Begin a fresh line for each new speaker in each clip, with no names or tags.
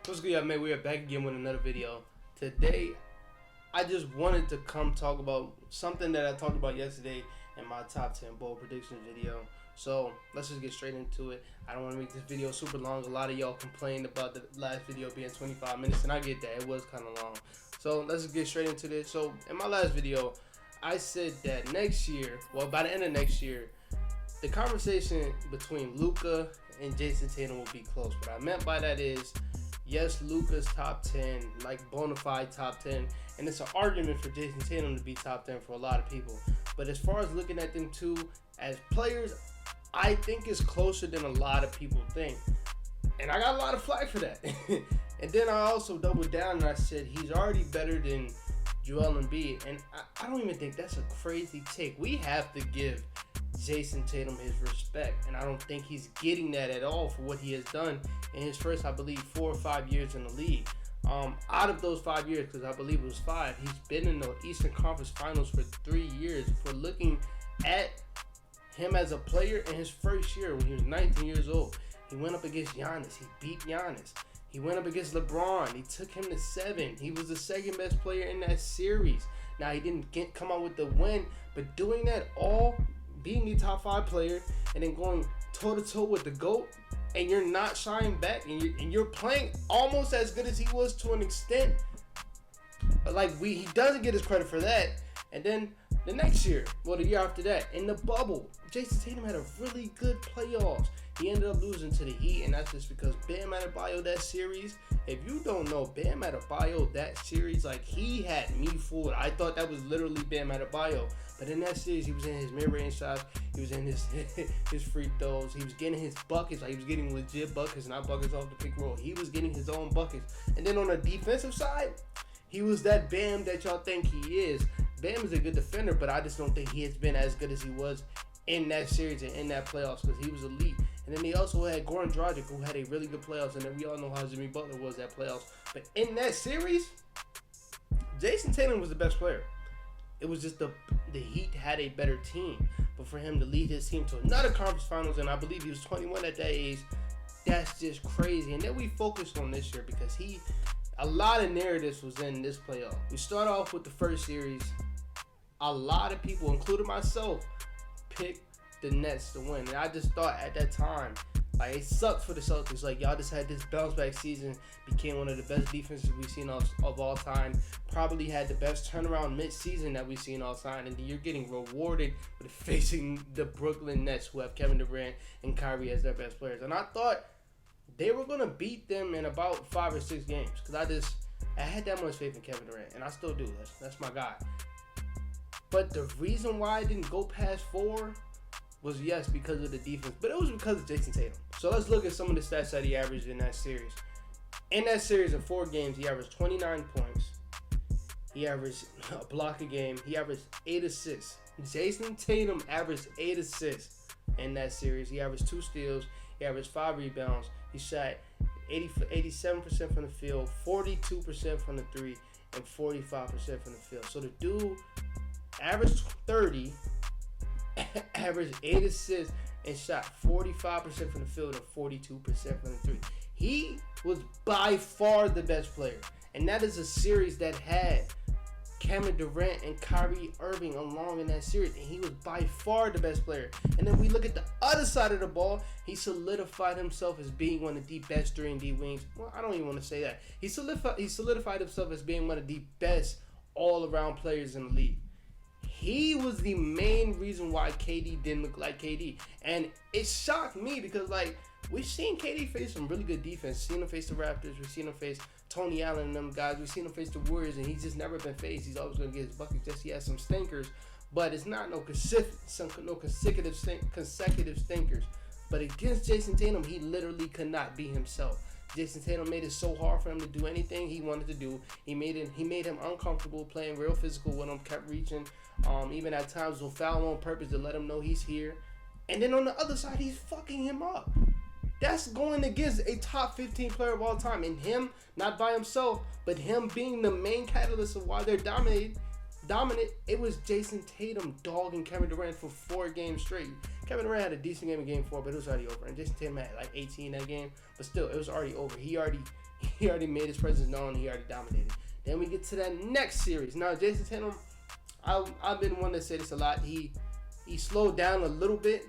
What's good, y'all, man? We are back again with another video. Today, I just wanted to come talk about something that I talked about yesterday in my top 10 bold predictions video. So, let's just get straight into it. I don't want to make this video super long. A lot of y'all complained about the last video being 25 minutes, and I get that. It was kind of long. So, let's just get straight into this. So, in my last video, I said that next year, well, by the end of next year, the conversation between Luka and Jayson Tatum will be close. What I meant by that is, yes, Luka's top 10, like bona fide top 10, and it's an argument for Jayson Tatum to be top 10 for a lot of people. But as far as looking at them two as players, I think it's closer than a lot of people think. And I got a lot of flack for that. And then I also doubled down and I said he's already better than Joel Embiid. And I don't even think that's a crazy take. We have to give Jayson Tatum his respect, and I don't think he's getting that at all for what he has done in his first, I believe, 4 or 5 years in the league. Out of those 5 years, because I believe it was 5, he's been in the Eastern Conference Finals for 3 years. If we're looking at him as a player in his first year when he was 19 years old, he went up against Giannis. He beat Giannis. He went up against LeBron. He took him to 7. He was the second best player in that series. Now, he didn't come out with the win, but doing that all, being the top 5 player, and then going toe-to-toe with the GOAT, and you're not shying back, and you're playing almost as good as he was to an extent. Like, he doesn't get his credit for that. And then the next year, well, the year after that, in the bubble, Jayson Tatum had a really good playoffs. He ended up losing to the Heat, and that's just because Bam Adebayo, that series, if you don't know, Bam Adebayo, that series, like, he had me fooled. I thought that was literally Bam Adebayo. But in that series, he was in his mid-range shots, he was in his free throws, he was getting his buckets, like he was getting legit buckets, not buckets off the pick and roll. He was getting his own buckets. And then on the defensive side, he was that Bam that y'all think he is. Bam is a good defender, but I just don't think he has been as good as he was in that series and in that playoffs, because he was elite. And then they also had Goran Dragic, who had a really good playoffs, and then we all know how Jimmy Butler was that playoffs. But in that series, Jayson Tatum was the best player. It was just the Heat had a better team. But for him to lead his team to another conference finals, and I believe he was 21 at that age, that's just crazy. And then we focused on this year because a lot of narratives was in this playoff. We start off with the first series. A lot of people, including myself, picked the Nets to win. And I just thought at that time, like, it sucked for the Celtics. Like, y'all just had this bounce back season, became one of the best defenses we've seen of all time, probably had the best turnaround mid-season that we've seen all time, and you're getting rewarded with facing the Brooklyn Nets, who have Kevin Durant and Kyrie as their best players. And I thought they were going to beat them in about 5 or 6 games, because I had that much faith in Kevin Durant, and I still do. That's my guy. But the reason why I didn't go past 4 was, yes, because of the defense, but it was because of Jayson Tatum. So let's look at some of the stats that he averaged in that series. In that series, in 4 games, he averaged 29 points. He averaged a block a game. He averaged 8 assists. Jayson Tatum averaged 8 assists in that series. He averaged 2 steals. He averaged 5 rebounds. He shot 87% from the field, 42% from the 3, and 45% from the field. So the dude averaged 30, averaged 8 assists, and shot 45% from the field and 42% from the 3. He was by far the best player. And that is a series that had Kevin Durant and Kyrie Irving along in that series. And he was by far the best player. And then we look at the other side of the ball. He solidified himself as being one of the best 3-and-D wings. Well, I don't even want to say that. He solidified himself as being one of the best all-around players in the league. He was the main reason why KD didn't look like KD. And it shocked me because, like, we've seen KD face some really good defense. We've seen him face the Raptors. We've seen him face Tony Allen and them guys. We've seen him face the Warriors, and he's just never been faced. He's always going to get his buckets. Just he has some stinkers, but it's not no consecutive stinkers. But against Jayson Tatum, he literally could not be himself. Jayson Tatum made it so hard for him to do anything he wanted to do. He made him uncomfortable, playing real physical with him, kept reaching. Even at times will foul on purpose to let him know he's here. And then on the other side, he's fucking him up. That's going against a top 15 player of all time. And him, not by himself, but him being the main catalyst of why they're dominant, it was Jayson Tatum dogging Kevin Durant for 4 games straight. Kevin Durant had a decent game in Game 4, but it was already over. And Jayson Tatum had like 18 that game, but still, it was already over. He already made his presence known. He already dominated. Then we get to that next series. Now, Jayson Tatum, I've been one that said this a lot. He slowed down a little bit,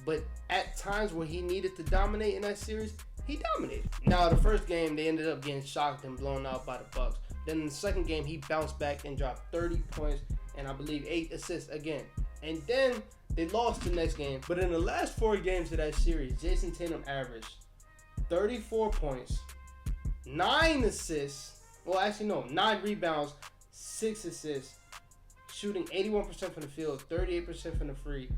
but at times where he needed to dominate in that series, he dominated. Now, the first game, they ended up getting shocked and blown out by the Bucks. Then in the second game, he bounced back and dropped 30 points and I believe 8 assists again. And then they lost the next game. But in the last 4 games of that series, Jayson Tatum averaged 34 points, 9 assists. Well, actually, no, 9 rebounds, 6 assists, shooting 81% from the field, 38% from the three,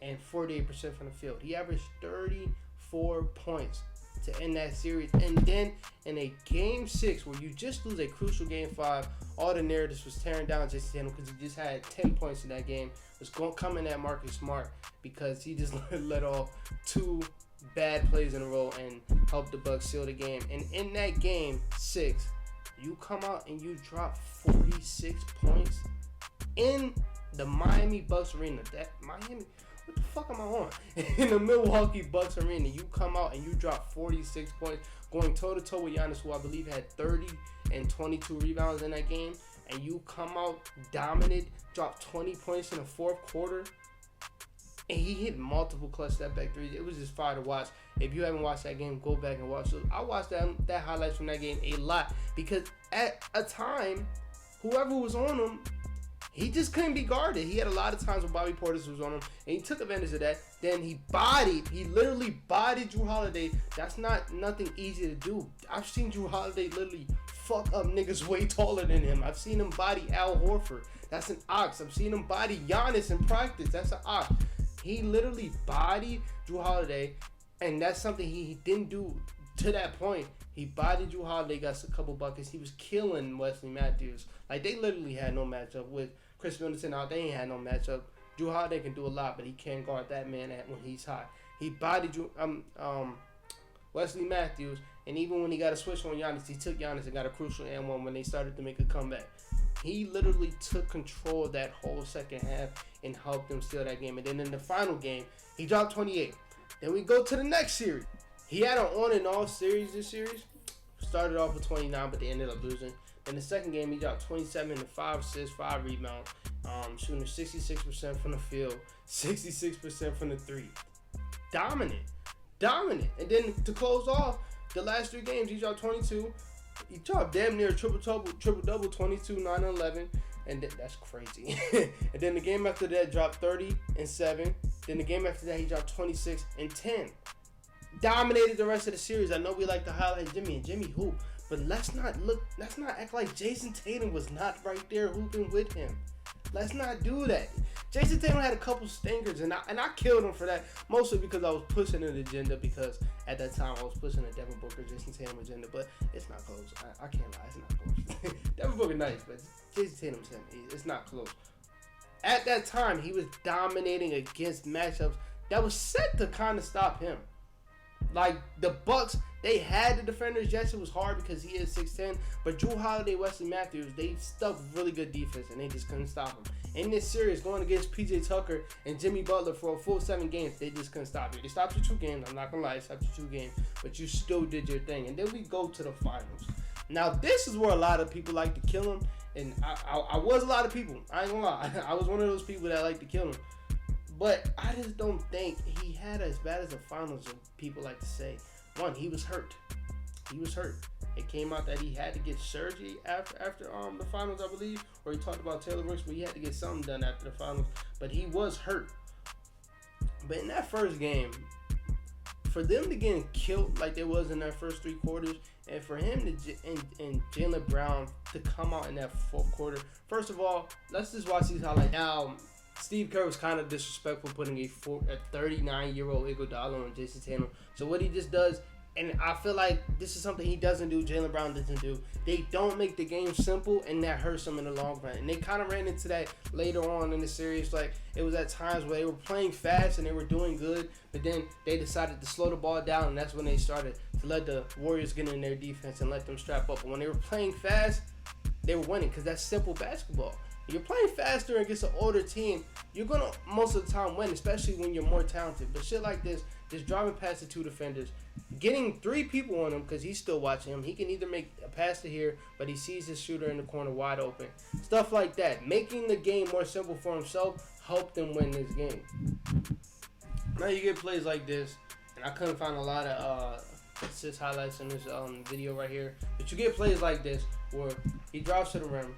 and 48% from the field. He averaged 34 points to end that series. And then in a Game 6 where you just lose a crucial Game 5, all the narratives was tearing down Jayson Tatum because he just had 10 points in that game. It was coming at Marcus Smart because he just let off 2 bad plays in a row and helped the Bucks seal the game. And in that Game 6, you come out and you drop 46 points in the Miami Bucks arena. What the fuck am I on? In the Milwaukee Bucks arena, you come out and you drop 46 points, going toe-to-toe with Giannis, who I believe had 30 and 22 rebounds in that game, and you come out dominant, drop 20 points in the fourth quarter, and he hit multiple clutch step-back threes. It was just fire to watch. If you haven't watched that game, go back and watch it. I watched that highlights from that game a lot because at a time, whoever was on him, he just couldn't be guarded. He had a lot of times when Bobby Portis was on him, and he took advantage of that. Then he literally bodied Jrue Holiday. That's nothing easy to do. I've seen Jrue Holiday literally fuck up niggas way taller than him. I've seen him body Al Horford. That's an ox. I've seen him body Giannis in practice. That's an ox. He literally bodied Jrue Holiday, and that's something he didn't do to that point. He bodied Jrue Holiday, got a couple buckets. He was killing Wesley Matthews. Like, they literally had no matchup with Chris Middleton out. They ain't had no matchup. Jrue Holiday can do a lot, but he can't guard that man when he's hot. He bodied Wesley Matthews, and even when he got a switch on Giannis, he took Giannis and got a crucial and one when they started to make a comeback. He literally took control of that whole second half and helped them steal that game. And then in the final game, he dropped 28. Then we go to the next series. He had an on and off series this series. Started off with 29, but they ended up losing. In the second game, he dropped 27 and 5 assists, 5 rebounds, shooting 66% from the field, 66% from the three. Dominant. And then to close off the last 3 games, he dropped 22. He dropped damn near triple-double, 22, 9, and 11. And that's crazy. And then the game after that, dropped 30 and 7. Then the game after that, he dropped 26 and 10. Dominated the rest of the series. I know we like to highlight Jimmy and Jimmy hoop, but let's not act like Jayson Tatum was not right there hooping with him. Let's not do that. Jayson Tatum had a couple stinkers, and I killed him for that, mostly because I was pushing an agenda, because at that time I was pushing a Devin Booker, Jayson Tatum agenda, but it's not close. I can't lie, it's not close. Devin Booker nice, but Jayson Tatum's him. It's not close. At that time, he was dominating against matchups that was set to kind of stop him. Like, the Bucks, they had the defenders. Yes, it was hard because he is 6'10", but Jrue Holiday, Wesley Matthews, they stuck really good defense, and they just couldn't stop him. In this series, going against P.J. Tucker and Jimmy Butler for a full 7 games, they just couldn't stop you. They stopped you 2 games. I'm not going to lie, they stopped you 2 games, but you still did your thing. And then we go to the finals. Now, this is where a lot of people like to kill him, and I was a lot of people. I ain't going to lie. I was one of those people that like to kill him. But I just don't think he had as bad as the finals as people like to say. One, he was hurt. It came out that he had to get surgery after the finals, I believe. Or he talked about Taylor Brooks, but he had to get something done after the finals. But he was hurt. But in that first game, for them to get killed like they was in their first 3 quarters, and for him and Jaylen Brown to come out in that fourth quarter, first of all, let's just watch these highlights. Now, Steve Kerr was kind of disrespectful putting a 39-year-old Iguodala on Jayson Tatum. So what he just does, and I feel like this is something he doesn't do, Jaylen Brown doesn't do. They don't make the game simple, and that hurts them in the long run. And they kind of ran into that later on in the series. Like, it was at times where they were playing fast and they were doing good, but then they decided to slow the ball down, and that's when they started to let the Warriors get in their defense and let them strap up. But when they were playing fast, they were winning because that's simple basketball. You're playing faster against an older team, you're gonna most of the time win, especially when you're more talented. But shit like this, just driving past the 2 defenders, getting 3 people on him because he's still watching him. He can either make a pass to here, but he sees his shooter in the corner wide open. Stuff like that, making the game more simple for himself, helped them win this game. Now you get plays like this, and I couldn't find a lot of assist highlights in this video right here, but you get plays like this where he drives to the rim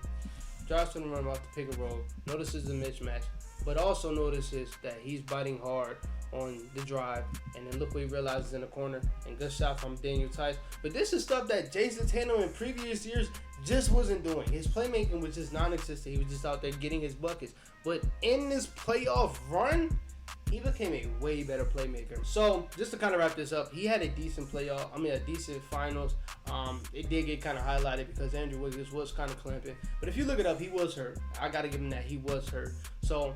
off the pick and roll, notices the mismatch, but also notices that he's biting hard on the drive, and then look what he realizes in the corner, and good shot from Daniel Tice. But this is stuff that Jayson Tatum in previous years just wasn't doing. His playmaking was just non-existent. He was just out there getting his buckets. But in this playoff run, he became a way better playmaker. So just to kind of wrap this up, he had a decent a decent finals. It did get kind of highlighted because Andrew Wiggins was kind of clamping. But if you look it up, he was hurt. I got to give him that. He was hurt. So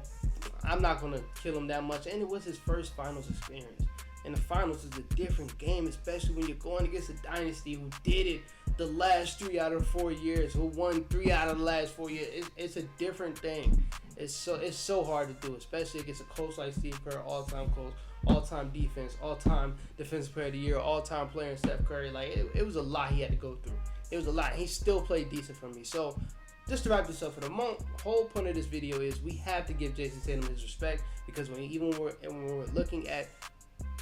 I'm not going to kill him that much. And it was his first finals experience. And the finals is a different game, especially when you're going against a dynasty who did it the last 3 out of 4 years, who won 3 out of the last 4 years. It's a different thing. It's so hard to do, especially against a coach like Steve Kerr, all-time coach, all-time defense, all-time defensive player of the year, all-time player in Steph Curry. Like it was a lot he had to go through. It was a lot. He still played decent for me. So just to wrap this up for the whole point of this video is we have to give Jayson Tatum his respect, because when we're looking at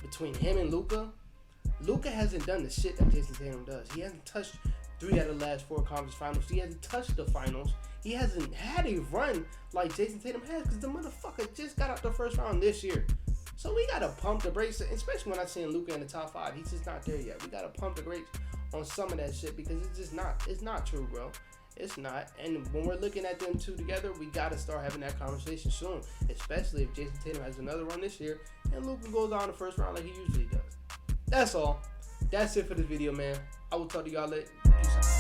between him and Luka hasn't done the shit that Jayson Tatum does. He hasn't touched 3 out of the last 4 conference finals. He hasn't touched the finals. He hasn't had a run like Jayson Tatum has, because the motherfucker just got out the first round this year. So we gotta pump the brakes, especially when I'm seeing Luka in the top 5. He's just not there yet. We gotta pump the brakes on some of that shit, because it's not true, bro. It's not. And when we're looking at them two together, we gotta start having that conversation soon, especially if Jayson Tatum has another run this year and Luka goes down the first round like he usually does. That's all. That's it for this video, man. I will talk to y'all later. Peace out.